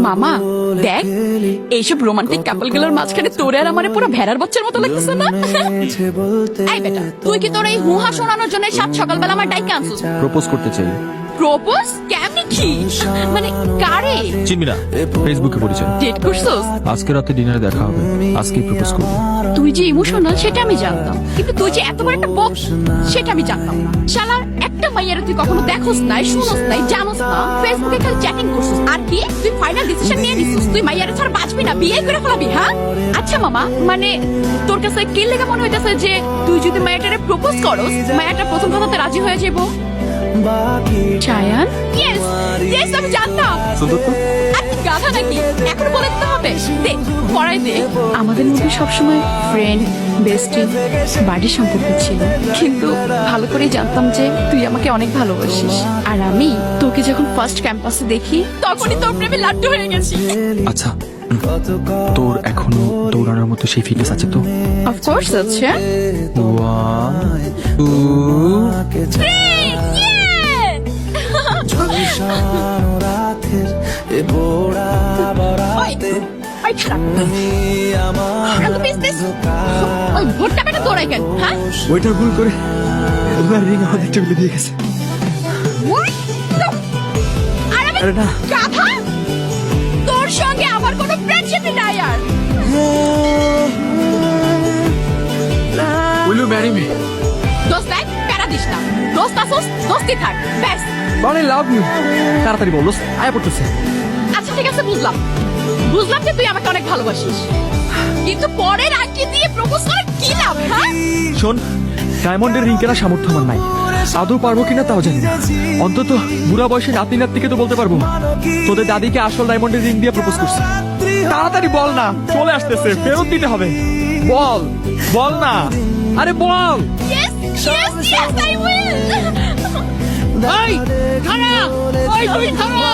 মামা দেখ, এইসব রোমান্টিক কাপল গুলোর মাঝখানে তোরে আর আমার পুরো ভেড়ার বাচ্চার মতো লাগতেছে না? এই বেটা, তুই কি তোর এই হুহা শোনানোর জন্য সাত সকালবেলা আমার ডাইকে আনছিস? প্রপোজ করতে চাই। প্রপোজ কেমনি কি? মানে কারে? চিনবি না, ফেসবুকে পরিচয়। ডেট করছস? আজকে রাতে ডিনারে দেখা হবে, আজকেই প্রপোজ করব। তুই যে ইমোশনাল সেটা আমি জানতাম, কিন্তু তুই যে এত বড় একটা বক্স সেটা আমি জানতাম না। শালার একটা মাইয়ারে তুই কখনো দেখোস নাই, শুনোস নাই, জানোস না, ফেসবুকে খালি চ্যাটিং করছিস। আর কি তুই ফাইনাল ডিসিশন নিয়ে নিছিস তুই মাইয়ারে ছাড়া বাঁচবি না, বিয়ে করে ফেলাবি? হ্যাঁ আচ্ছা মামা, মানে তোর কাছে কি লেগে মনে হইতাছে যে তুই যদি মাইয়াটারে প্রপোজ করস, মাইয়াটা প্রথম কথাতে রাজি হয়ে যাবো? চায়ান? ইয়েস ইয়েস, আমি জানতাম। সুন্দর তো? আপনি গাধা নাকি? এখন বলে দিতে হবে? দে, পড়াই দে। আমাদের মধ্যে সবসময় ফ্রেন্ড, বেস্টি, বাড়ির সম্পর্ক ছিল, কিন্তু ভালো করে জানতাম যে তুই আমাকে অনেক ভালোবাসিস। আর আমি তোকে যখন ফার্স্ট ক্যাম্পাসে দেখি তখনই তোর প্রেমে লাড্ডু হয়ে গেছি। আচ্ছা, তোর এখনো দৌড়ানোর মতো সেই ফিটনেস আছে তো? অফকোর্স আছে। 1 2 ওইটার ভুল করে ওনার রিং আমাদের টেবিলে দিয়ে গেছে। আরে না, তোর সঙ্গে আমার কোনো ফ্রেন্ডশিপ নাই আর। Will you marry me? দোস্ত দেখ, প্যারা দিস না। দোস্ত আসোস, দোস্তি থাক, ব্যাস। মানে লাভ ইউ। তাড়াতাড়ি বল, আয়া পড়তেছে। আচ্ছা ঠিক আছে, বুঝলাম বুঝলাম যে তুই আমাকে অনেক ভালোবাসিস, কিন্তু পরের আংটি দিয়ে প্রপোজ করে কি লাভ? হ্যাঁ শোন, ডায়মন্ডের রিং কেনার সামর্থ্য আমার নাই। আদৌ পারবো কিনা তাও জানি না। অন্তত বুড়া বয়সে নাতি নাতনিকে তো বলতে পারবো তোদের দাদিকে আসল ডায়মন্ডের রিং দিয়ে প্রপোজ করছি। তাড়াতাড়ি বল না, চলে আসতেছে, ফেরত দিতে হবে। বল বল না, আরে বল। Yes yes yes, I will. এই খারা, ওই তুই খারা।